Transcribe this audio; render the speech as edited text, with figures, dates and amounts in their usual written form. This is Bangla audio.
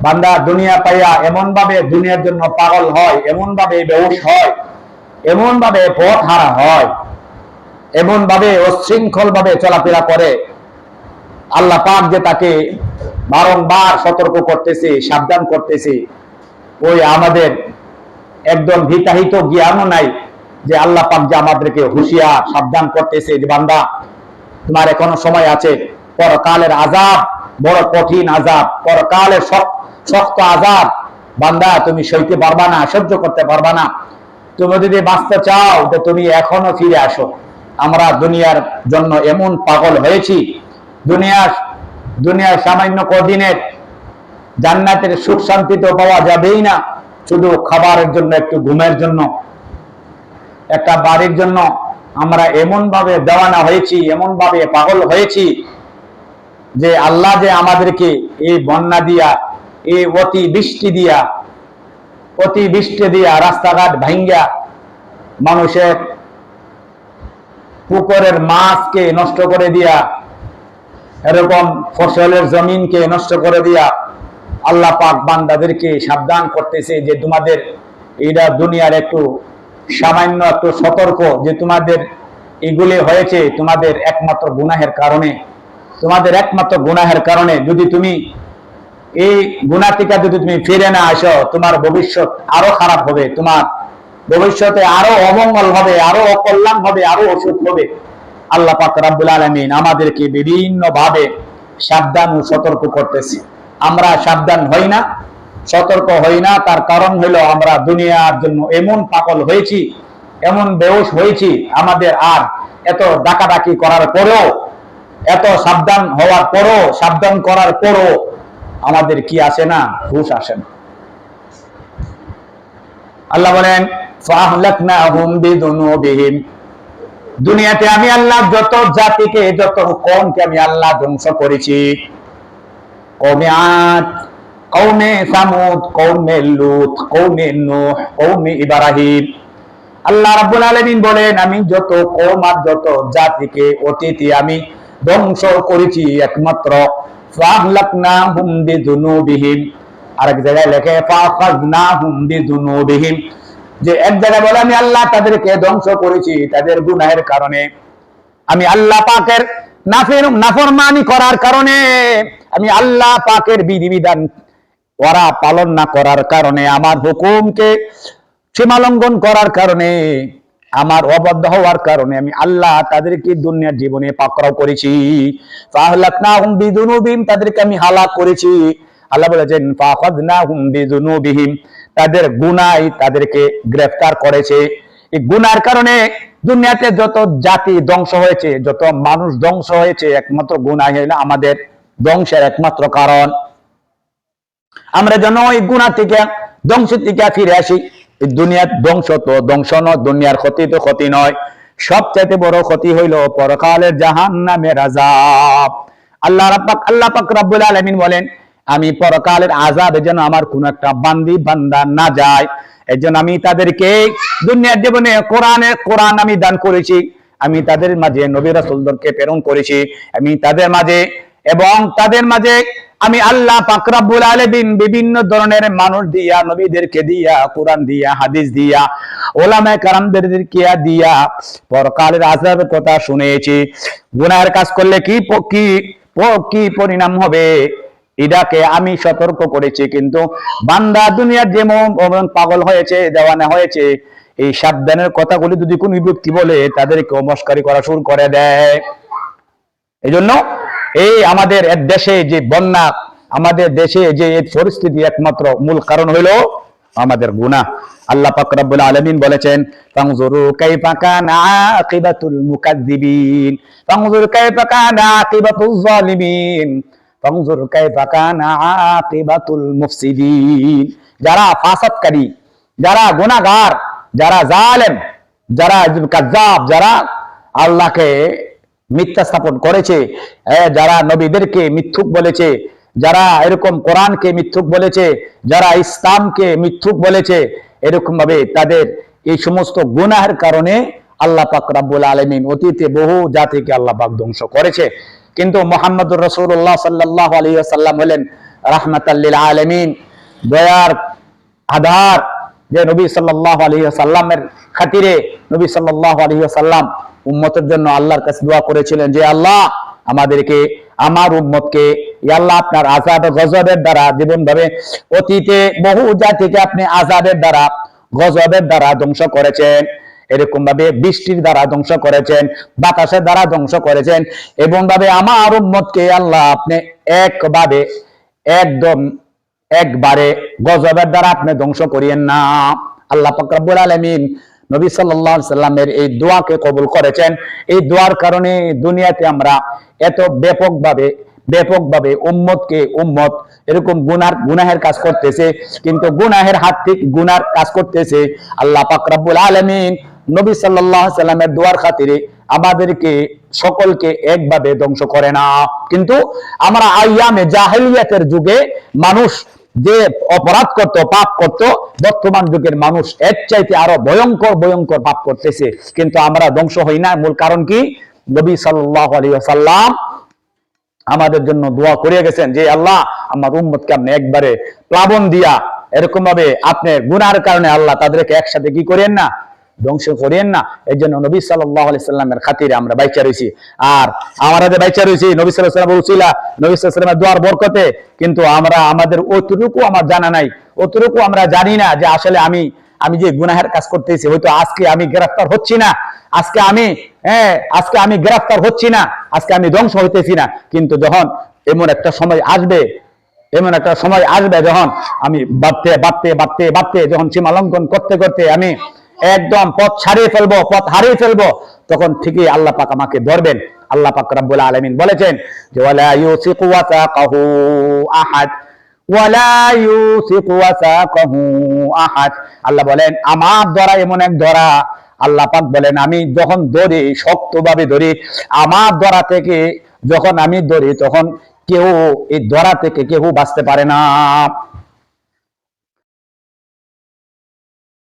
বান্দা দুনিয়া পাইয়া এমন ভাবে দুনিয়ার জন্য পাগল হয়, এমন ভাবে বেহুশ হয়, এমন ভাবে পথ হারা হয়, এমন ভাবে অশৃঙ্খল ভাবে চলাফেরা করে। আল্লাহ পাক যে তাকে বারংবার সতর্ক করতেছে, সাবধান করতেছে, ওই আমাদের একদম হিতাহিত জ্ঞানও নাই যে আল্লাহ পাক যে আমাদেরকে হুঁশিয়ার সাবধান করতেছে যে বান্দা তোমার এখনো সময় আছে। পরকালের আযাব বড় কঠিন আযাব, পরকালের শক্ত আযাব বান্দা তুমি সইতে পারবা না, সহ্য করতে পারবা না। তুমি যদি বাঁচতে চাও তো তুমি এখনো ফিরে আসো। আমরা দুনিয়ার জন্য এমন পাগল হয়েছি, দুনিয়ার সামান্য কদিনের জান্নাতের সুখ শান্তি তো পাওয়া যাবেই না, শুধু খাবারের জন্য, একটু ঘুমের জন্য, একটা বাড়ির জন্য আমরা এমন ভাবে দেওয়ানা হয়েছি, এমন ভাবে পাগল হয়েছি যে আল্লাহ যে আমাদেরকে এই বন্যা দিয়া, এই অতিবৃষ্টি দিয়া রাস্তাঘাট ভাঙ্গা মানুষের পুকুরের মাছকে নষ্ট করে দিয়া, এরকম ফসলের জমিনকে নষ্ট করে দিয়া আল্লাহ পাক বান্দাদেরকে সাবধান করতেছে যে তোমাদের এটা দুনিয়ার একটু সামান্য একটু সতর্ক, যে তোমাদের এগুলি হয়েছে তোমাদের একমাত্র গুনাহের কারণে। তোমাদের একমাত্র গুনাহের কারণে যদি তুমি এই গুনাহ থেকে যদি তুমি ফিরে না আসো, তোমার ভবিষ্যৎ আরো খারাপ হবে, তোমার ভবিষ্যতে আরো অমঙ্গল হবে, আরো অকল্যাণ হবে, আরো অসুখ হবে। আল্লাহ পাক রব্বুল আলামিন আমাদেরকে বিভিন্ন ভাবে সাবধান ও সতর্ক করতেছে। আমরা সাবধান হই না, সতর্ক হই না, তার কারণ হলো আমরা দুনিয়ার জন্য এমন পাগল হয়েছি, এমন বেহুশ হয়েছি, আমাদের আর এত ডাকাডাকি করার পরেও, এত সাবধান হওয়ার পরও, সাবধান করার পরও আমাদের কি আসে না? হুঁশ আসে না। আল্লাহ বলেন ফাহলাকনাহুম বিযুনুবিহিম, দুনিয়াতে আমি আল্লাহ যত জাতিকে, যত কওমকে আমি আল্লাহ ধ্বংস করেছি। কওমে আদ, কওমে সামুদ, কওমে লূত, কওমে নূহ, কওমে ইব্রাহিম। আল্লাহ রাব্বুল আলামিন বলেন আমি যত কওম আর যত জাতিকে অতীতে আমি ধ্বংস করেছি একমাত্র ফাহলাকনাহুম বিযুনুবিহিম। আরেক জায়গায় লেখে ফাখাযনাহুম বিযুনুবিহিম, যে এক জায়গায় বলে আমি আল্লাহ তাদেরকে ধ্বংস করেছি তাদের গুনাহের কারণে। আমি আল্লাহ পাকের নাফরমানি করার কারণে, আমি আল্লাহ পাকের বিধিবিধান ওরা পালন না করার কারণে, আমার হুকুমকে সীমালঙ্ঘন করার কারণে, আমার অবাধ্য হওয়ার কারণে আমি আল্লাহ তাদেরকে দুনিয়ার জীবনে পাকড়াও করেছি। ফাহলাকনাহুম বিযুনুবিহিম, তাদেরকে আমি হালাক করেছি। আল্লাহ বলেছেন ফাখাযনাহুম বিযুনুবিহিম, তাদের গুনাহ তাদেরকে গ্রেফতার করেছে। এই গুনার কারণে দুনিয়াতে যত জাতি ধ্বংস হয়েছে, যত মানুষ ধ্বংস হয়েছে, একমাত্র গুনাহ হলো আমাদের ধ্বংসের একমাত্র কারণ। আমরা যেন ওই গুনাহ থেকে, ধ্বংস থেকে ফিরে আসি। এই দুনিয়ার ধ্বংস তো ধ্বংস নয়, দুনিয়ার ক্ষতি তো ক্ষতি নয়, সবচেয়ে বড় ক্ষতি হইল পরকালের জাহান্নামের আযাব। আল্লাহ পাক রব্বুল আলামিন বলেন আমি পরকালের আযাবে যেন আমার কোন একটা বান্দা না যায়, এজন্য আমি তাদেরকে দুনিয়ার জীবনে কোরআন আমি দান করেছি, আমি তাদের মাঝে নবী রাসূলদেরকে প্রেরণ করেছি, আমি তাদের মাঝে, এবং তাদের মাঝে আমি আল্লাহ পাক রব্বুল আলামিন বিভিন্ন ধরনের মানুষ দিয়া, নবীদেরকে দিয়া, কোরআন দিয়া, হাদিস দিয়া, ওলামায়ে কেরামদেরকে দিয়া পরকালের আযাবের কথা শুনিয়েছি। গুনাহের কাজ করলে কি পরিণাম হবে এটাকে আমি সতর্ক করেছি। কিন্তু বান্দা দুনিয়ার যেমন পাগল হয়েছে, দেওয়ানা হয়েছে, এই সাবধানের কথাগুলি যদি কোন ব্যক্তি বলে তাদেরকে মস্কারি করা শুরু করে দেয়। এই জন্য এই আমাদের দেশে যে বন্যা, আমাদের দেশে যে পরিস্থিতি, একমাত্র মূল কারণ হলো আমাদের গুনাহ। আল্লাহ পাক রব্বুল আলামিন বলেছেন ফানজুরু কাইফা কানা আকিবাতুল মুকাজ্জিবিন, ফানজুরু কাইফা কানা আকিবাতুজ জালিমিন, ফানজুর কাইফা কানা আকিবাতুল মুফসিদিন। যারা ফাসাদকারী, যারা গুনাহগার, যারা জালেম, যারা কাযযাব, যারা আল্লাহকে মিথ্যা স্থাপন করেছে, যারা নবীদেরকে মিথ্যুক বলেছে, যারা এরকম কোরআনকে মিথ্যুক বলেছে, যারা ইসলামকে মিথ্যুক বলেছে, এরকম ভাবে তাদের এই সমস্ত গুনাহের কারণে আল্লাহ পাক রব্বুল আলামিন অতীতে বহু জাতিকে আল্লাহ পাক ধ্বংস করেছে। কিন্তু মুহাম্মদুর রাসূলুল্লাহ সাল্লাল্লাহু আলাইহি ওয়াসাল্লাম হলেন রাহমাতাল লিল আলামিন, দয়ার আধার, যে নবী সাল্লাল্লাহু আলাইহি ওয়াসাল্লামের খাতিরে নবী সাল্লাল্লাহু আলাইহি ওয়াসাল্লাম উম্মতের জন্য আল্লাহর কাছে দোয়া করেছিলেন যে আল্লাহ আমাদেরকে, আমার উম্মতকে আল্লাহ আপনার আযাব গজবের দ্বারা, যেমনভাবে অতীতে বহু জাতিকে আপনি আযাবের দ্বারা গজবের দ্বারা ধ্বংস করেছেন, এরকম ভাবে বৃষ্টির দ্বারা ধ্বংস করেছেন, বাতাসের দ্বারা ধ্বংস করেছেন, এবং ভাবে আমার উম্মতকে আল্লাহ আপনি একভাবে একদম একবারে গজবের দ্বারা আপনি ধ্বংস করিয়েন না। আল্লাহ পাক রব্বুল আলামিন নবী সাল্লাল্লাহু আলাইহি সাল্লামের এই দোয়াকে কবুল করেছেন। এই দোয়ার কারণে দুনিয়াতে আমরা এত ব্যাপকভাবে উম্মত এরকম গুনাহের কাজ করতেছে, কিন্তু গুনাহের হাত থেকে গুনার কাজ করতেছে। আল্লাহ পাক রব্বুল আলামিন নবী সাল্লাল্লাহু আলাইহি সাল্লামের দোয়ার খাতিরে আমাদেরকে সকলকে একভাবে ধ্বংস করে না। কিন্তু আমরা আইয়ামে জাহেলিয়াতের যুগে মানুষ যে অপরাধ করত, পাপ করত, বর্তমান যুগের মানুষ এর চাইতে আরো ভয়ঙ্কর পাপ করতেছে, কিন্তু আমরা ধ্বংস হই না। মূল কারণ কি? নবী সাল্লাল্লাহু আলাইহি ওয়াসাল্লাম আমাদের জন্য দোয়া করে গেছেন যে আল্লাহ আমার উম্মতকে আপনি একবারে প্লাবন দিয়া, এরকম ভাবে আপনি গুনার কারণে আল্লাহ তাদেরকে একসাথে কি করেন না, ধ্বংস করেন না। এই জন্য নবী সাল্লাল্লাহু আলাইহি সাল্লামের খাতিরে আমরা বাইচা রয়েছি। আর আমরা যে বাইচা রয়েছি নবী সাল্লাল্লাহু আলাইহি সাল্লামের উসিলা, নবী সাল্লাল্লাহু আলাইহি সাল্লামের দোয়ার বরকতে, কিন্তু আমাদের ওইটুকু আমার জানা নাই, অতটুকু আমরা জানি না যে আসলে আমি যে গুনাহের কাজ করতেছি, হয়তো আজকে আমি গ্রেফতার হচ্ছি না, আজকে আমি গ্রেফতার হচ্ছি না, আজকে আমি ধ্বংস হইতেছি না, কিন্তু যখন এমন একটা সময় আসবে যখন আমি বাড়তে যখন সীমা লঙ্ঘন করতে আমি একদম পথ হারিয়ে ফেলবো, তখন ঠিকই আল্লাহ পাক আমাকে ধরবেন। আল্লাহ পাক রব্বুল আলামিন বলেছেন যে ওয়ালা ইউসিকু ওয়াসাকাহু আহাদ, আল্লাহ বলেন আমার ধরা এমন এক ধরা, আল্লাহ পাক বলেন আমি যখন ধরি, শক্তভাবে ধরি, আমার ধরা থেকে যখন আমি ধরি, তখন কেউ এই ধরা থেকে কেউ বাঁচতে পারে না।